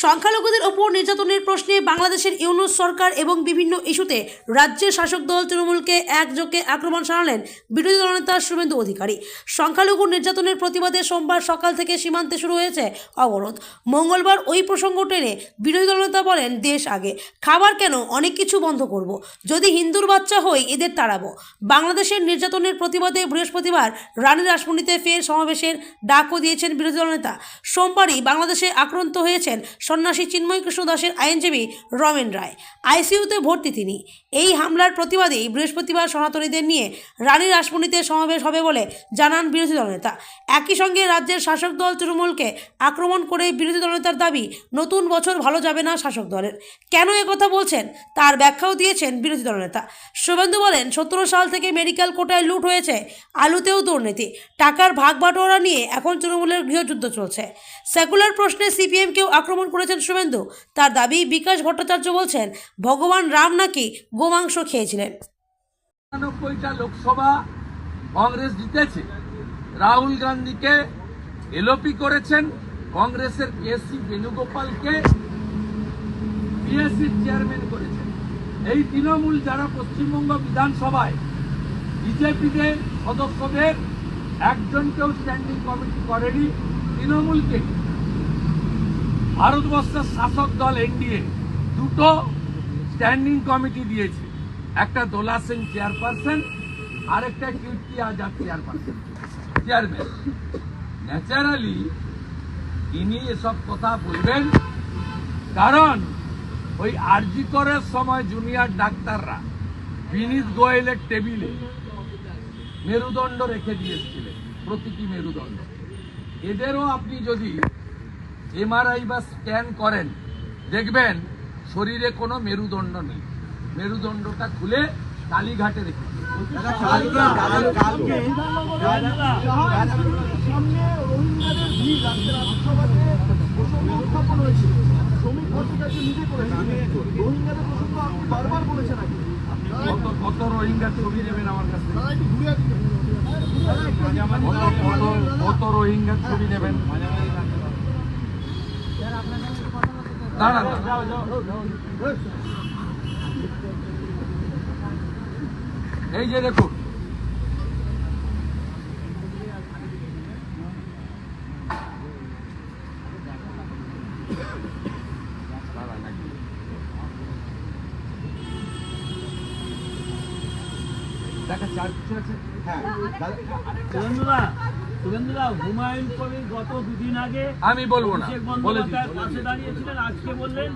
সংখ্যালঘুদের ওপর নির্যাতনের প্রশ্নে বাংলাদেশের ইউনূস সরকার এবং বিভিন্ন ইস্যুতে রাজ্যের শাসক দল তৃণমূলকে একযোগে আক্রমণ শানালেন বিরোধী দলনেতা শুভেন্দু অধিকারী। সংখ্যালঘু নির্যাতনের প্রতিবাদে সোমবার সকাল থেকে সীমান্তে শুরু হয়েছে অবরোধ। মঙ্গলবার ওই প্রসঙ্গ টেনে বিরোধী দলনেতা বলেন, দেশ আগে, খাবার কেন, অনেক কিছু বন্ধ করব, যদি হিন্দুর বাচ্চা হই এদের তাড়াবো। বাংলাদেশের নির্যাতনের প্রতিবাদে বৃহস্পতিবার রানী রাসমণিতে ফের সমাবেশের ডাকও দিয়েছেন বিরোধী দলনেতা। সোমবারই বাংলাদেশে আক্রান্ত হয়েছেন সন্ন্যাসী চিন্ময় কৃষ্ণ দাসের আইনজীবী রমেন রায়। আইসিইউতে ভর্তি তিনি। এই হামলার প্রতিবাদেই বৃহস্পতিবার সনাতনীদের নিয়ে রানী রাসমণিতে সমাবেশ হবে বলে জানান বিরোধী দলনেতা। একই সঙ্গে রাজ্যের শাসক দল তৃণমূলকে আক্রমণ করে বিরোধী দলনেতার দাবি, নতুন বছর ভালো যাবে না শাসক দলের। কেন একথা বলছেন তার ব্যাখ্যাও দিয়েছেন বিরোধী দলনেতা। শুভেন্দু বলেন, 17 সাল থেকে মেডিকেল কোটায় লুট হয়েছে, আলুতেও দুর্নীতি, টাকার ভাগ বাটোয়ারা নিয়ে এখন তৃণমূলের গৃহযুদ্ধ চলছে। সেকুলার প্রশ্নে সিপিএমকেও আক্রমণ করেছেন শুভেন্দু। তার দাবি, বিকাশ ভট্টাচার্য বলছেন ভগবান রাম নাকি গোমাংস খেয়েছিলেন। 99টা লোকসভা কংগ্রেস জিতেছে। রাহুল গান্ধীকে এলওপি করেছেন, কংগ্রেসের কেসি বেণুগোপালকে পিএসসি চেয়ারম্যান করেছেন। এই তৃণমূল যারা পশ্চিমবঙ্গ বিধানসভায় বিজেপিদের সদস্যদের একজনকেও স্ট্যান্ডিং কমিটি করেনি, তৃণমূলকে ভারতবর্ষের শাসক দল এনডিএ দুটো স্ট্যান্ডিং কমিটি দিয়েছে, একটা দোলা সিং চেয়ারপারসন আর একটা কীর্তি আজাদ চেয়ারম্যান। ন্যাচারালি তিনি এসব কথা বলবেন, কারণ ওই আরজি করের সময় জুনিয়র ডাক্তাররা বিনীত গোয়েলের টেবিলে মেরুদণ্ড রেখে দিয়েছিলেন, প্রতিটি মেরুদণ্ড। এদেরও আপনি যদি এমআরআই বা স্ক্যান করেন, দেখবেন শরীরে কোনো মেরুদণ্ড নেই, মেরুদণ্ডটা খুলে কালীঘাটে রেখে কত রোহিঙ্গার ছবি নেবেন আমার কাছে, কত রোহিঙ্গার ছবি নেবেন। দাঁড়ান, এই যে দেখুন, হুমায়ুন কবির গত দুদিন আগে আমি বলবো না, বলে পাশে দাঁড়িয়েছিলেন, আজকে বললেন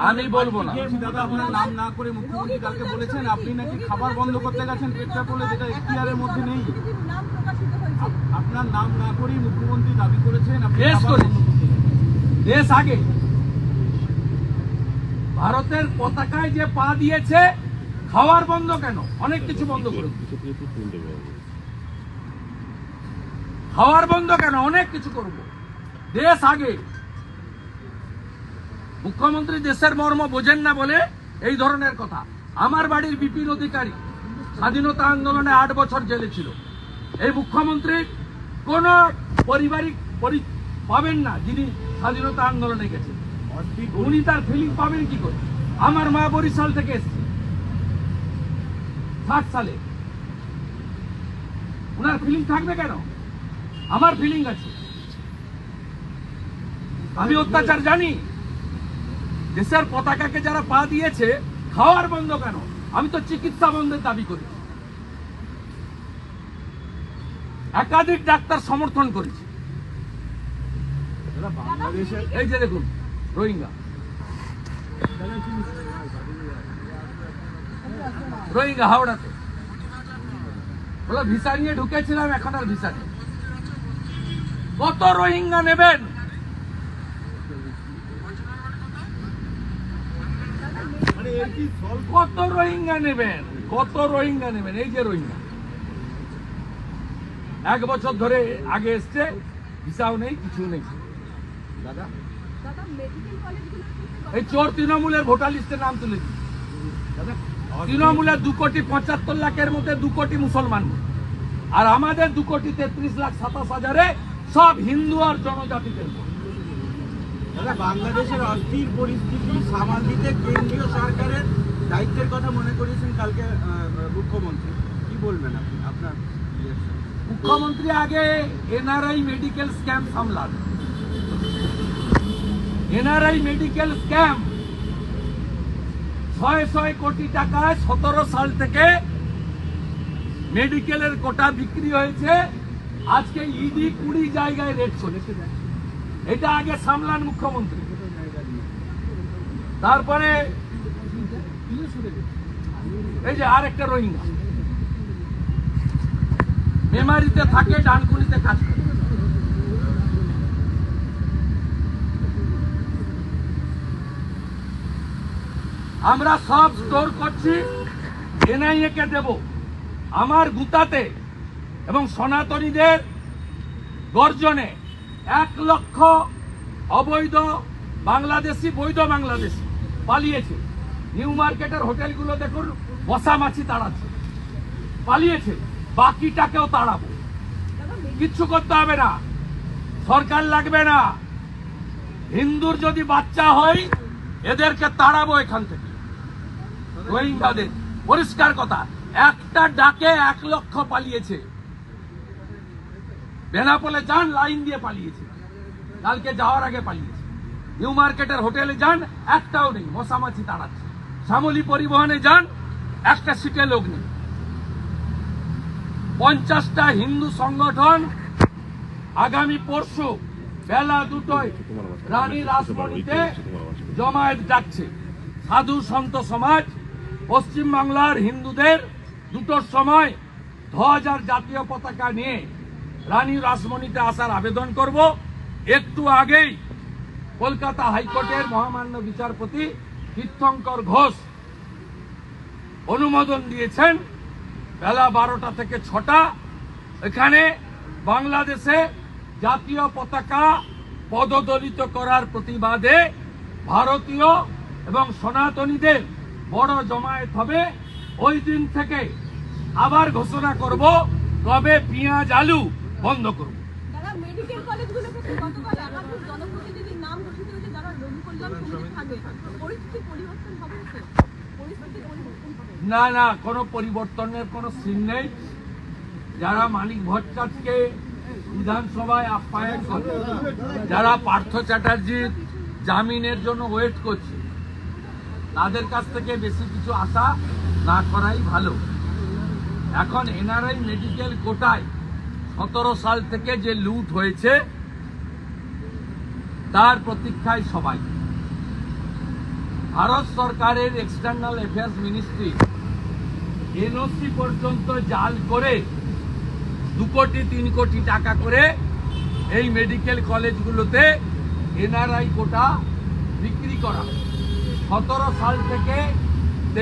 আমি বলবো না। দাদা, আপনার নাম না করে মুখ্যমন্ত্রী কালকে বলেছেন আপনি নাকি খাবার বন্ধ করতে গেছেন পেটটা বলে, যেটা এখতিয়ারের মধ্যে নেই। আপনার নাম না করেই মুখ্যমন্ত্রী দাবি করেছেন আপনি দেশ আগে। ভারতের পতাকায় যে পা দিয়েছে, খাওয়ার বন্ধ কেন, অনেক কিছু বন্ধ করে, খাওয়ার বন্ধ কেন, অনেক কিছু করব, দেশ আগে। মুখ্যমন্ত্রী দেশের মর্ম বোঝেন না বলে এই ধরনের কথা। আমার বাড়ির বিপিন অধিকারী স্বাধীনতা আন্দোলনে 8 বছর জেলে ছিল। এই মুখ্যমন্ত্রী কোন পারিবারিক পাবেন না যিনি স্বাধীনতা আন্দোলনে গেছেন, উনি তার ফিলিং পাবেন কি করে? আমার মা বরিশাল থেকে এসছে 60 সালে, ওনার ফিলিং থাকবে কেন? আমার ফিলিং আছে, আমি অত্যাচার জানি। দেশের পতাকাকে যারা পা দিয়েছে, খাওয়ার বন্ধ কেন? আমি তো চিকিৎসা বন্ধের দাবি করি, একাধিক ডাক্তার সমর্থন করেছি। এই যে দেখুন রোহিঙ্গা, রোহিঙ্গা হাওড়াতে বলে ভিসা নিয়ে ঢুকেছিলাম, এখন আর ভিসা নেই। কত রোহিঙ্গা নেবেন? কত রোহিঙ্গা নেবেন, কত রোহিঙ্গা নেবেন? এই যে রোহিঙ্গা 1 বছর ধরে আগে এসছে, ভিসাও নেই, কিছু নেই। দাদা, এই চোর তৃণমূলের ভোটার লিস্টে নাম তুলে দিন। তৃণমূলের 2,75,00,000-এর মধ্যে 2 কোটি মুসলমান, আর আমাদের 2,33,27,000-এ সব হিন্দু আর জনজাতিদের। দাদা, বাংলাদেশের অস্থির পরিস্থিতি সামাল দিতে কেন্দ্রীয় সরকারের দায়িত্বের কথা মনে করেছেন কালকে মুখ্যমন্ত্রী, কি বলবেন আপনি, আপনার reaction? মুখ্যমন্ত্রী আগে এনআরআই মেডিকেল স্ক্যাম সামলান। এনআরআই মেডিকেল স্ক্যাম 600 কোটি টাকায় 17 সাল থেকে মেডিকেলের কোটা বিক্রি হয়েছে। আজকে ইডি 20 জায়গায় রেড চলেছে। এটা আগে সামলান মুখ্যমন্ত্রী। তারপরে এই যে আরেকটা রোহিঙ্গা মেমারিতে থাকে, ডানকুনিতে কাজ করে। আমরা সব স্টোর করছি, এনআইএ কে দেব। আমার গুতাতে এবং সনাতনীদের গর্জনে 1 লক্ষ অবৈধ বাংলাদেশি, বৈধ বাংলাদেশি পালিয়েছে। নিউ মার্কেটের হোটেলগুলো দেখুন, বসা মাছি তাড়াচ্ছে, পালিয়েছে। বাকিটাকেও তাড়াবো, কিচ্ছু করতে হবে না, সরকার লাগবে না। হিন্দুর যদি বাচ্চা হয় এদেরকে তাড়াবো এখান থেকে, রোহিঙ্গাদের। পরিষ্কার কথা, একটা ডাকে 1 লক্ষ পালিয়েছে। বেনাপোলে যান, লাইন দিয়ে পালিয়েছে, কালকে যাওয়ার আগে পালিয়েছে। নিউ মার্কেটের হোটেলে যান, একটাও নেই, মশামাছি তাড়াচ্ছে। শ্যামলী পরিবহনে যান, একটা সিটে লোক নেই। 50টা হিন্দু সংগঠন আগামী পরশু বেলা 2টায় রানী রাসমণিতে জমায়েত ডাকছে। সাধু সন্ত সমাজ পশ্চিম বাংলার হিন্দুদের 2টোর সময় ধ্বজ আর জাতীয় পতাকা নিয়ে রানী রাসমণিতে আসার আবেদন করব। একটু আগেই কলকাতা হাইকোর্টের মহামান্য বিচারপতি তীর্থঙ্কর ঘোষ অনুমোদন দিয়েছেন বেলা 12টা থেকে 6টা এখানে বাংলাদেশে জাতীয় পতাকা পদদলিত করার প্রতিবাদে ভারতীয় এবং সনাতনীদের বড় জমায়েত হবে। ওই দিন থেকে আবার ঘোষণা করব কবে পেঁয়াজ আলু বন্ধ করব। যারা মেডিকেল কলেজগুলোতে গতকাল একাধিক জনপ্রতিনিধির নাম ঘোষিত হয়েছে, যারা রোগী কল্যাণ সমিতি থাকবে, পরিস্থিতি পরিবর্তন হবে তো? পরিস্থিতি পরিবর্তন হবে না না, কোনো পরিবর্তনের কোনো সিন নেই। যারা মানিক ভট্টাচার্যকে বিধানসভায় আপ্যায়ন করে, যারা পার্থ চ্যাটার্জির জামিনের জন্য ওয়েট করছে, তাদের কাছ থেকে বেশি কিছু আশা না করাই ভালো। এখন এনআরআই মেডিকেল কোটায় 17 সাল থেকে যে লুট হয়েছে তার প্রতীক্ষায় সবাই। ভারত সরকারের এক্সটার্নাল অ্যাফেয়ার্স মিনিস্ট্রি এনওসি পর্যন্ত জাল করে 2 কোটি 3 কোটি টাকা করে এই মেডিকেল কলেজগুলোতে এনআরআই কোটা বিক্রি করা। 17 সাল থেকে